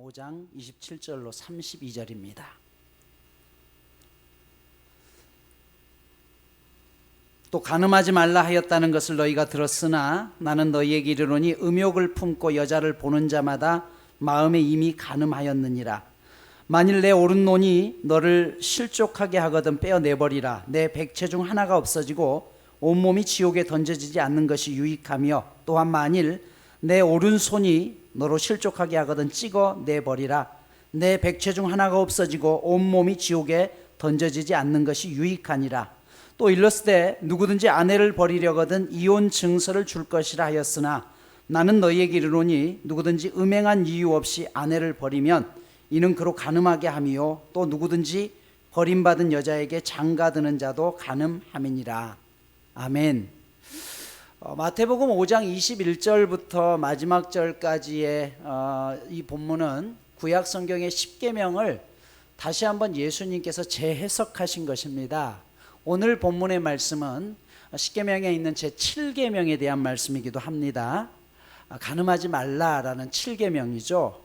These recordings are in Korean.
5장 27절로 32절입니다. 또 간음하지 말라 하였다는 것을 너희가 들었으나 나는 너희에게 이르노니 음욕을 품고 여자를 보는 자마다 마음에 이미 간음하였느니라. 만일 내 오른논이 너를 실족하게 하거든 빼어내버리라. 내 백체 중 하나가 없어지고 온몸이 지옥에 던져지지 않는 것이 유익하며, 또한 만일 내 오른손이 너로 실족하게 하거든 찍어내버리라. 내 백체 중 하나가 없어지고 온몸이 지옥에 던져지지 않는 것이 유익하니라. 또 일렀으되 누구든지 아내를 버리려거든 이혼 증서를 줄 것이라 하였으나 나는 너희에게 이르노니 누구든지 음행한 이유 없이 아내를 버리면 이는 그로 간음하게 함이요 또 누구든지 버림받은 여자에게 장가드는 자도 간음함이니라. 아멘. 마태복음 5장 21절부터 마지막 절까지의 이 본문은 구약 성경의 십계명을 다시 한번 예수님께서 재해석하신 것입니다. 오늘 본문의 말씀은 십계명에 있는 제7계명에 대한 말씀이기도 합니다. 간음하지 말라라는 7계명이죠.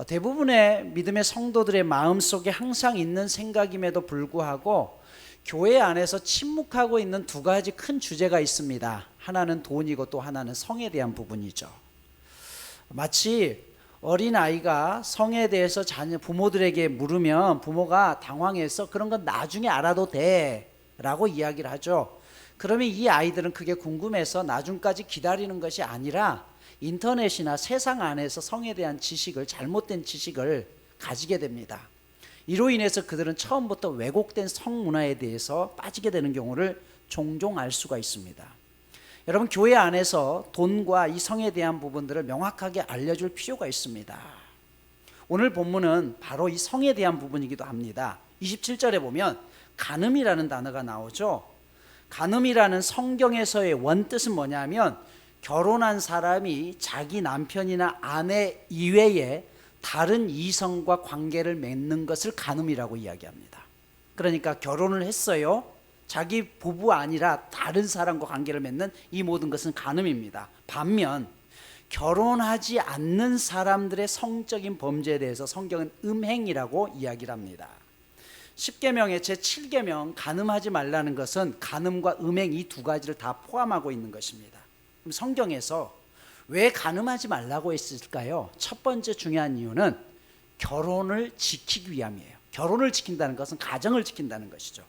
대부분의 믿음의 성도들의 마음속에 항상 있는 생각임에도 불구하고 교회 안에서 침묵하고 있는 두 가지 큰 주제가 있습니다. 하나는 돈이고 또 하나는 성에 대한 부분이죠. 마치 어린아이가 성에 대해서 부모들에게 물으면 부모가 당황해서 그런 건 나중에 알아도 돼 라고 이야기를 하죠. 그러면 이 아이들은 그게 궁금해서 나중까지 기다리는 것이 아니라 인터넷이나 세상 안에서 성에 대한 지식을, 잘못된 지식을 가지게 됩니다. 이로 인해서 그들은 처음부터 왜곡된 성문화에 대해서 빠지게 되는 경우를 종종 알 수가 있습니다. 여러분, 교회 안에서 돈과 이 성에 대한 부분들을 명확하게 알려줄 필요가 있습니다. 오늘 본문은 바로 이 성에 대한 부분이기도 합니다. 27절에 보면 간음이라는 단어가 나오죠. 간음이라는 성경에서의 원뜻은 뭐냐면 결혼한 사람이 자기 남편이나 아내 이외에 다른 이성과 관계를 맺는 것을 간음이라고 이야기합니다. 그러니까 결혼을 했어요. 자기 부부 아니라 다른 사람과 관계를 맺는 이 모든 것은 간음입니다. 반면 결혼하지 않는 사람들의 성적인 범죄에 대해서 성경은 음행이라고 이야기를 합니다. 십계명의 제7계명 간음하지 말라는 것은 간음과 음행 이 두 가지를 다 포함하고 있는 것입니다. 그럼 성경에서 왜 간음하지 말라고 했을까요? 첫 번째 중요한 이유는 결혼을 지키기 위함이에요. 결혼을 지킨다는 것은 가정을 지킨다는 것이죠.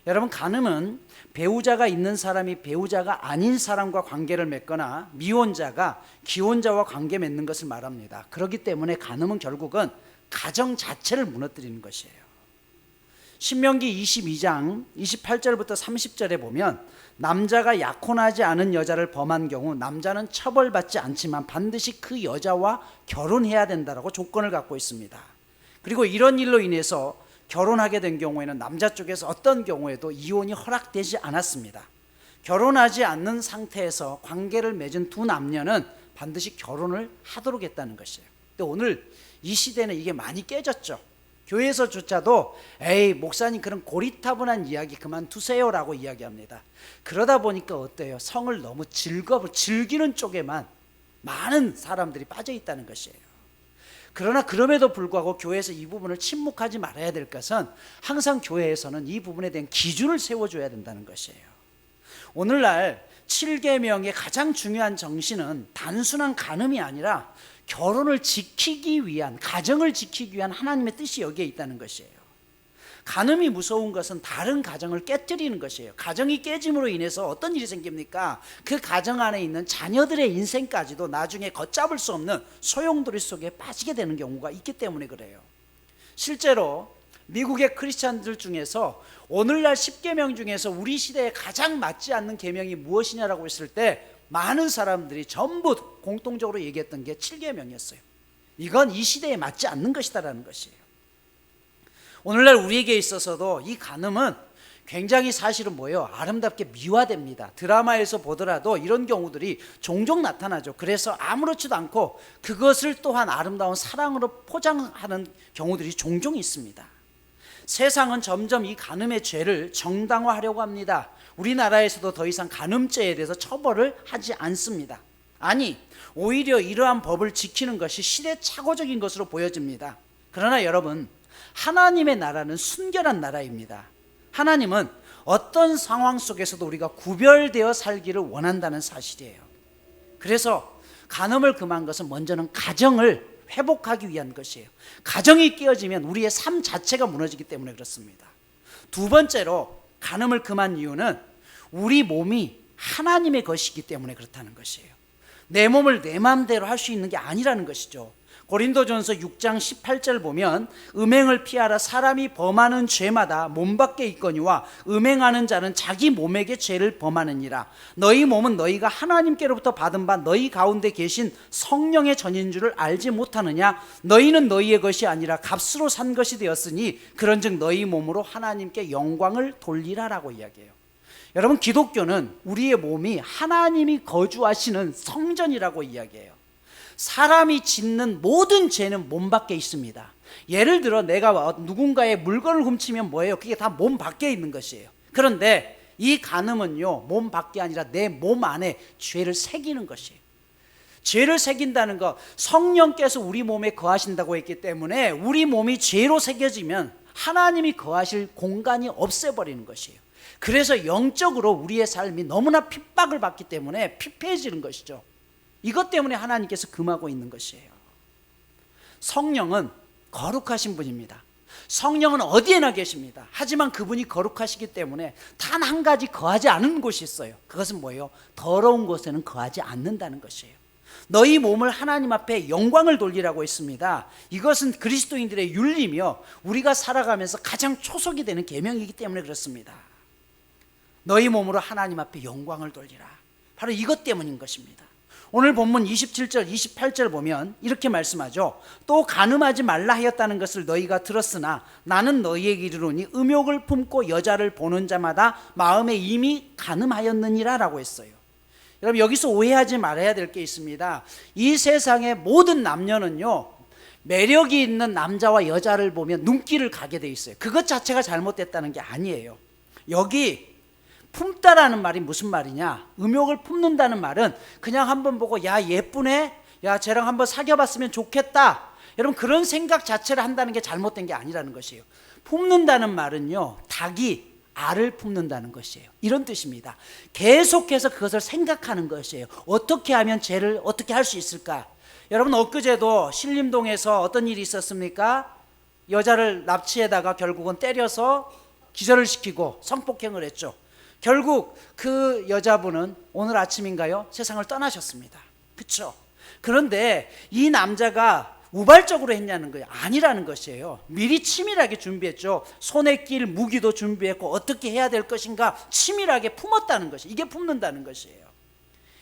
여러분, 간음은 배우자가 있는 사람이 배우자가 아닌 사람과 관계를 맺거나 미혼자가 기혼자와 관계 맺는 것을 말합니다. 그렇기 때문에 간음은 결국은 가정 자체를 무너뜨리는 것이에요. 신명기 22장 28절부터 30절에 보면 남자가 약혼하지 않은 여자를 범한 경우 남자는 처벌받지 않지만 반드시 그 여자와 결혼해야 된다라고 조건을 갖고 있습니다. 그리고 이런 일로 인해서 결혼하게 된 경우에는 남자 쪽에서 어떤 경우에도 이혼이 허락되지 않았습니다. 결혼하지 않는 상태에서 관계를 맺은 두 남녀는 반드시 결혼을 하도록 했다는 것이에요. 근데 오늘 이 시대는 이게 많이 깨졌죠. 교회에서조차도 에이 목사님 그런 고리타분한 이야기 그만두세요라고 이야기합니다. 그러다 보니까 어때요? 성을 너무 즐기는 쪽에만 많은 사람들이 빠져 있다는 것이에요. 그러나 그럼에도 불구하고 교회에서 이 부분을 침묵하지 말아야 될 것은 항상 교회에서는 이 부분에 대한 기준을 세워줘야 된다는 것이에요. 오늘날 7계명의 가장 중요한 정신은 단순한 간음이 아니라 결혼을 지키기 위한, 가정을 지키기 위한 하나님의 뜻이 여기에 있다는 것이에요. 간음이 무서운 것은 다른 가정을 깨뜨리는 것이에요. 가정이 깨짐으로 인해서 어떤 일이 생깁니까? 그 가정 안에 있는 자녀들의 인생까지도 나중에 걷잡을 수 없는 소용돌이 속에 빠지게 되는 경우가 있기 때문에 그래요. 실제로 미국의 크리스찬들 중에서 오늘날 10계명 중에서 우리 시대에 가장 맞지 않는 계명이 무엇이냐라고 했을 때 많은 사람들이 전부 공통적으로 얘기했던 게 7계명이었어요. 이건 이 시대에 맞지 않는 것이다라는 것이에요. 오늘날 우리에게 있어서도 이 간음은 굉장히 사실은 뭐예요? 아름답게 미화됩니다. 드라마에서 보더라도 이런 경우들이 종종 나타나죠. 그래서 아무렇지도 않고 그것을 또한 아름다운 사랑으로 포장하는 경우들이 종종 있습니다. 세상은 점점 이 간음의 죄를 정당화하려고 합니다. 우리나라에서도 더 이상 간음죄에 대해서 처벌을 하지 않습니다. 아니, 오히려 이러한 법을 지키는 것이 시대착오적인 것으로 보여집니다. 그러나 여러분, 하나님의 나라는 순결한 나라입니다. 하나님은 어떤 상황 속에서도 우리가 구별되어 살기를 원한다는 사실이에요. 그래서 간음을 금한 것은 먼저는 가정을 회복하기 위한 것이에요. 가정이 깨어지면 우리의 삶 자체가 무너지기 때문에 그렇습니다. 두 번째로 간음을 금한 이유는 우리 몸이 하나님의 것이기 때문에 그렇다는 것이에요. 내 몸을 내 마음대로 할 수 있는 게 아니라는 것이죠. 고린도전서 6장 18절 보면 음행을 피하라. 사람이 범하는 죄마다 몸 밖에 있거니와 음행하는 자는 자기 몸에게 죄를 범하느니라. 너희 몸은 너희가 하나님께로부터 받은 바 너희 가운데 계신 성령의 전인 줄을 알지 못하느냐. 너희는 너희의 것이 아니라 값으로 산 것이 되었으니 그런즉 너희 몸으로 하나님께 영광을 돌리라라고 이야기해요. 여러분, 기독교는 우리의 몸이 하나님이 거주하시는 성전이라고 이야기해요. 사람이 짓는 모든 죄는 몸 밖에 있습니다. 예를 들어 내가 누군가의 물건을 훔치면 뭐예요? 그게 다 몸 밖에 있는 것이에요. 그런데 이 간음은요, 몸 밖이 아니라 내 몸 안에 죄를 새기는 것이에요. 죄를 새긴다는 것, 성령께서 우리 몸에 거하신다고 했기 때문에 우리 몸이 죄로 새겨지면 하나님이 거하실 공간이 없애버리는 것이에요. 그래서 영적으로 우리의 삶이 너무나 핍박을 받기 때문에 피폐해지는 것이죠. 이것 때문에 하나님께서 금하고 있는 것이에요. 성령은 거룩하신 분입니다. 성령은 어디에나 계십니다. 하지만 그분이 거룩하시기 때문에 단 한 가지 거하지 않은 곳이 있어요. 그것은 뭐예요? 더러운 곳에는 거하지 않는다는 것이에요. 너희 몸을 하나님 앞에 영광을 돌리라고 했습니다. 이것은 그리스도인들의 윤리며 우리가 살아가면서 가장 초석이 되는 계명이기 때문에 그렇습니다. 너희 몸으로 하나님 앞에 영광을 돌리라. 바로 이것 때문인 것입니다. 오늘 본문 27절 28절 보면 이렇게 말씀하죠. 또 간음하지 말라 하였다는 것을 너희가 들었으나 나는 너희에게 이르노니 음욕을 품고 여자를 보는 자마다 마음에 이미 간음하였느니라 라고 했어요. 여러분, 여기서 오해하지 말아야 될 게 있습니다. 이 세상의 모든 남녀는요, 매력이 있는 남자와 여자를 보면 눈길을 가게 돼 있어요. 그것 자체가 잘못됐다는 게 아니에요. 여기 품다라는 말이 무슨 말이냐? 음욕을 품는다는 말은 그냥 한번 보고 야 예쁘네, 야 쟤랑 한번 사귀어봤으면 좋겠다, 여러분 그런 생각 자체를 한다는 게 잘못된 게 아니라는 것이에요. 품는다는 말은요, 닭이 알을 품는다는 것이에요. 이런 뜻입니다. 계속해서 그것을 생각하는 것이에요. 어떻게 하면 쟤를 어떻게 할 수 있을까? 여러분, 엊그제도 신림동에서 어떤 일이 있었습니까? 여자를 납치해다가 결국은 때려서 기절을 시키고 성폭행을 했죠. 결국 그 여자분은 오늘 아침인가요? 세상을 떠나셨습니다. 그렇죠? 그런데 이 남자가 우발적으로 했냐는 거예요. 아니라는 것이에요. 미리 치밀하게 준비했죠. 손에 낄 무기도 준비했고 어떻게 해야 될 것인가 치밀하게 품었다는 것이, 이게 품는다는 것이에요.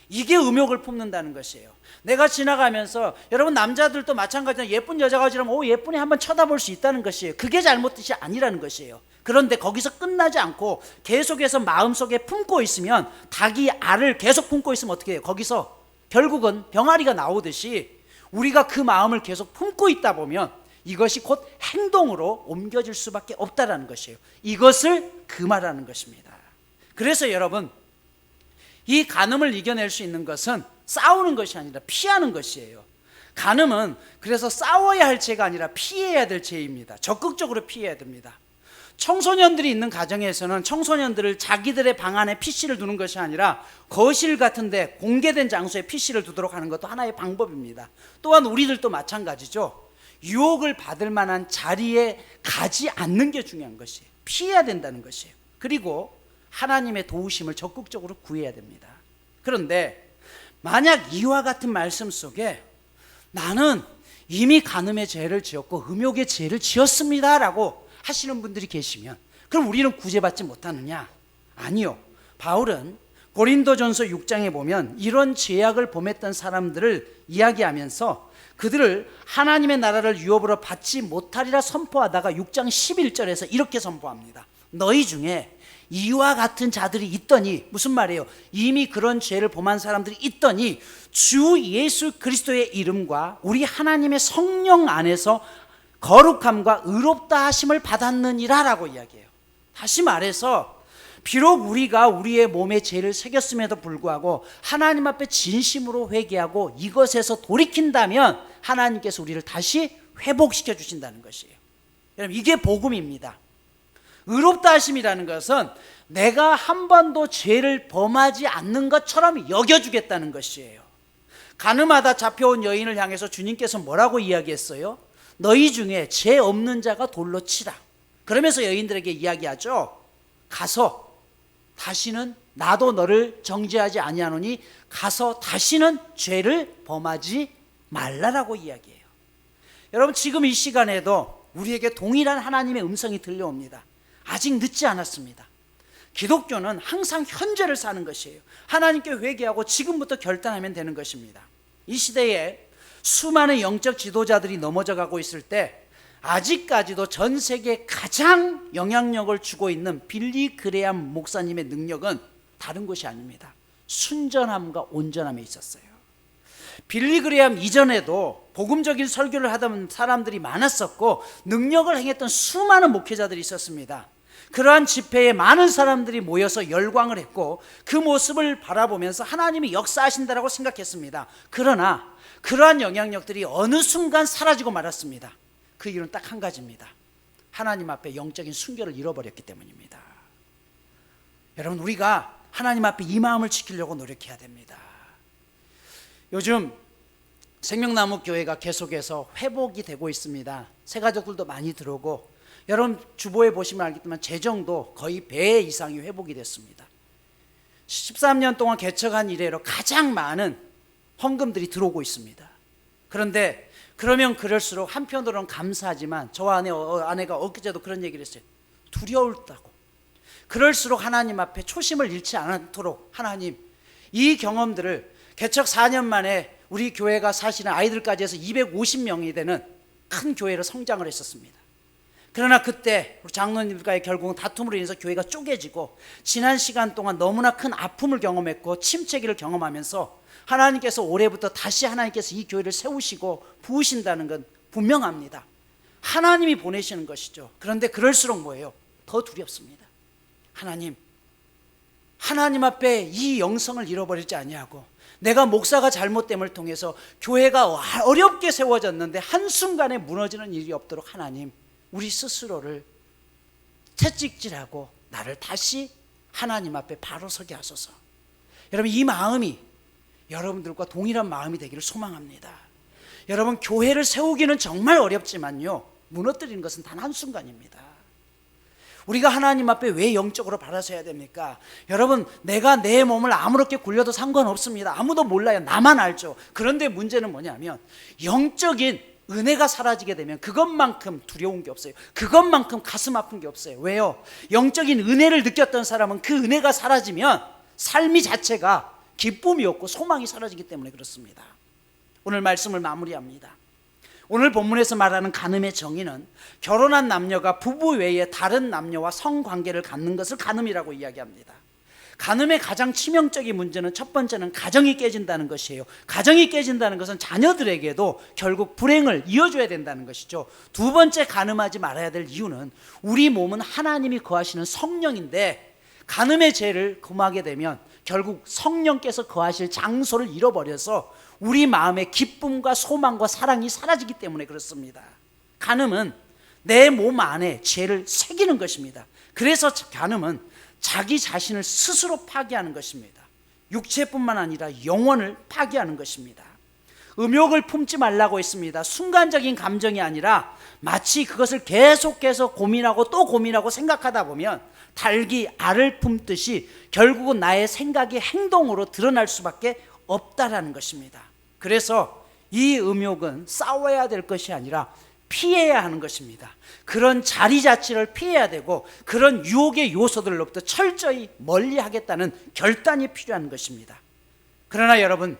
이게 음욕을 품는다는 것이에요. 내가 지나가면서, 여러분 남자들도 마찬가지로 예쁜 여자가 지나면 오 예쁘네 한번 쳐다볼 수 있다는 것이에요. 그게 잘못이 아니라는 것이에요. 그런데 거기서 끝나지 않고 계속해서 마음속에 품고 있으면, 닭이 알을 계속 품고 있으면 어떻게 해요? 거기서 결국은 병아리가 나오듯이 우리가 그 마음을 계속 품고 있다 보면 이것이 곧 행동으로 옮겨질 수밖에 없다라는 것이에요. 이것을 금하라는 것입니다. 그래서 여러분, 이 간음을 이겨낼 수 있는 것은 싸우는 것이 아니라 피하는 것이에요. 간음은 그래서 싸워야 할 죄가 아니라 피해야 될 죄입니다. 적극적으로 피해야 됩니다. 청소년들이 있는 가정에서는 청소년들을 자기들의 방 안에 PC를 두는 것이 아니라 거실 같은 데 공개된 장소에 PC를 두도록 하는 것도 하나의 방법입니다. 또한 우리들도 마찬가지죠. 유혹을 받을 만한 자리에 가지 않는 게 중요한 것이에요. 피해야 된다는 것이에요. 그리고 하나님의 도우심을 적극적으로 구해야 됩니다. 그런데 만약 이와 같은 말씀 속에 나는 이미 간음의 죄를 지었고 음욕의 죄를 지었습니다 라고 하시는 분들이 계시면 그럼 우리는 구제받지 못하느냐? 아니요. 바울은 고린도전서 6장에 보면 이런 죄악을 범했던 사람들을 이야기하면서 그들을 하나님의 나라를 유업으로 받지 못하리라 선포하다가 6장 11절에서 이렇게 선포합니다. 너희 중에 이와 같은 자들이 있더니, 무슨 말이에요? 이미 그런 죄를 범한 사람들이 있더니 주 예수 그리스도의 이름과 우리 하나님의 성령 안에서 거룩함과 의롭다 하심을 받았느니라 라고 이야기해요. 다시 말해서 비록 우리가 우리의 몸에 죄를 새겼음에도 불구하고 하나님 앞에 진심으로 회개하고 이것에서 돌이킨다면 하나님께서 우리를 다시 회복시켜 주신다는 것이에요. 여러분, 이게 복음입니다. 의롭다 하심이라는 것은 내가 한 번도 죄를 범하지 않는 것처럼 여겨주겠다는 것이에요. 가늠하다 잡혀온 여인을 향해서 주님께서 뭐라고 이야기했어요? 너희 중에 죄 없는 자가 돌로 치라. 그러면서 여인들에게 이야기하죠. 가서 다시는, 나도 너를 정죄하지 아니하노니 가서 다시는 죄를 범하지 말라라고 이야기해요. 여러분, 지금 이 시간에도 우리에게 동일한 하나님의 음성이 들려옵니다. 아직 늦지 않았습니다. 기독교는 항상 현재를 사는 것이에요. 하나님께 회개하고 지금부터 결단하면 되는 것입니다. 이 시대에 수많은 영적 지도자들이 넘어져 가고 있을 때 아직까지도 전 세계에 가장 영향력을 주고 있는 빌리 그레암 목사님의 능력은 다른 것이 아닙니다. 순전함과 온전함에 있었어요. 빌리 그레암 이전에도 복음적인 설교를 하던 사람들이 많았었고 능력을 행했던 수많은 목회자들이 있었습니다. 그러한 집회에 많은 사람들이 모여서 열광을 했고 그 모습을 바라보면서 하나님이 역사하신다라고 생각했습니다. 그러나 그러한 영향력들이 어느 순간 사라지고 말았습니다. 그 이유는 딱 한 가지입니다. 하나님 앞에 영적인 순결을 잃어버렸기 때문입니다. 여러분, 우리가 하나님 앞에 이 마음을 지키려고 노력해야 됩니다. 요즘 생명나무 교회가 계속해서 회복이 되고 있습니다. 새가족들도 많이 들어오고, 여러분 주보에 보시면 알겠지만 재정도 거의 배 이상이 회복이 됐습니다. 13년 동안 개척한 이래로 가장 많은 헌금들이 들어오고 있습니다. 그런데 그러면 그럴수록 한편으로는 감사하지만 저와 아내가 엊그제도 그런 얘기를 했어요. 두려울다고. 그럴수록 하나님 앞에 초심을 잃지 않도록 하나님, 이 경험들을 개척 4년 만에 우리 교회가 사실은 아이들까지 해서 250명이 되는 큰 교회로 성장을 했었습니다. 그러나 그때 우리 장로님들과의 결국은 다툼으로 인해서 교회가 쪼개지고 지난 시간 동안 너무나 큰 아픔을 경험했고 침체기를 경험하면서 하나님께서 올해부터 다시 하나님께서 이 교회를 세우시고 부으신다는 건 분명합니다. 하나님이 보내시는 것이죠. 그런데 그럴수록 뭐예요? 더 두렵습니다. 하나님 앞에 이 영성을 잃어버리지 아니하고 내가 목사가 잘못됨을 통해서 교회가 어렵게 세워졌는데 한순간에 무너지는 일이 없도록 하나님, 우리 스스로를 채찍질하고 나를 다시 하나님 앞에 바로 서게 하소서. 여러분, 이 마음이 여러분들과 동일한 마음이 되기를 소망합니다. 여러분, 교회를 세우기는 정말 어렵지만요, 무너뜨리는 것은 단 한순간입니다. 우리가 하나님 앞에 왜 영적으로 바라서야 됩니까? 여러분, 내가 내 몸을 아무렇게 굴려도 상관없습니다. 아무도 몰라요. 나만 알죠. 그런데 문제는 뭐냐면 영적인 은혜가 사라지게 되면 그것만큼 두려운 게 없어요. 그것만큼 가슴 아픈 게 없어요. 왜요? 영적인 은혜를 느꼈던 사람은 그 은혜가 사라지면 삶이 자체가 기쁨이 없고 소망이 사라지기 때문에 그렇습니다. 오늘 말씀을 마무리합니다. 오늘 본문에서 말하는 간음의 정의는 결혼한 남녀가 부부 외에 다른 남녀와 성관계를 갖는 것을 간음이라고 이야기합니다. 간음의 가장 치명적인 문제는 첫 번째는 가정이 깨진다는 것이에요. 가정이 깨진다는 것은 자녀들에게도 결국 불행을 이어줘야 된다는 것이죠. 두 번째, 간음하지 말아야 될 이유는 우리 몸은 하나님이 거하시는 성령인데 간음의 죄를 금하게 되면 결국 성령께서 거하실 장소를 잃어버려서 우리 마음의 기쁨과 소망과 사랑이 사라지기 때문에 그렇습니다. 간음은 내 몸 안에 죄를 새기는 것입니다. 그래서 간음은 자기 자신을 스스로 파괴하는 것입니다. 육체뿐만 아니라 영혼을 파괴하는 것입니다. 음욕을 품지 말라고 했습니다. 순간적인 감정이 아니라 마치 그것을 계속해서 고민하고 또 고민하고 생각하다 보면 닭이 알을 품듯이 결국은 나의 생각이 행동으로 드러날 수밖에 없다라는 것입니다. 그래서 이 음욕은 싸워야 될 것이 아니라 피해야 하는 것입니다. 그런 자리 자체를 피해야 되고 그런 유혹의 요소들로부터 철저히 멀리하겠다는 결단이 필요한 것입니다. 그러나 여러분,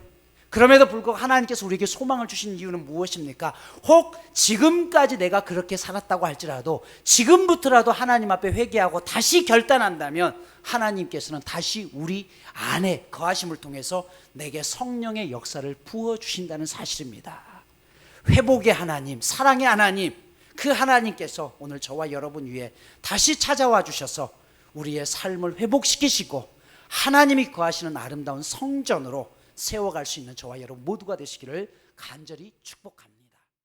그럼에도 불구하고 하나님께서 우리에게 소망을 주신 이유는 무엇입니까? 혹 지금까지 내가 그렇게 살았다고 할지라도 지금부터라도 하나님 앞에 회개하고 다시 결단한다면 하나님께서는 다시 우리 안에 거하심을 통해서 내게 성령의 역사를 부어주신다는 사실입니다. 회복의 하나님, 사랑의 하나님, 그 하나님께서 오늘 저와 여러분 위에 다시 찾아와 주셔서 우리의 삶을 회복시키시고 하나님이 거하시는 아름다운 성전으로 세워갈 수 있는 저와 여러분 모두가 되시기를 간절히 축복합니다.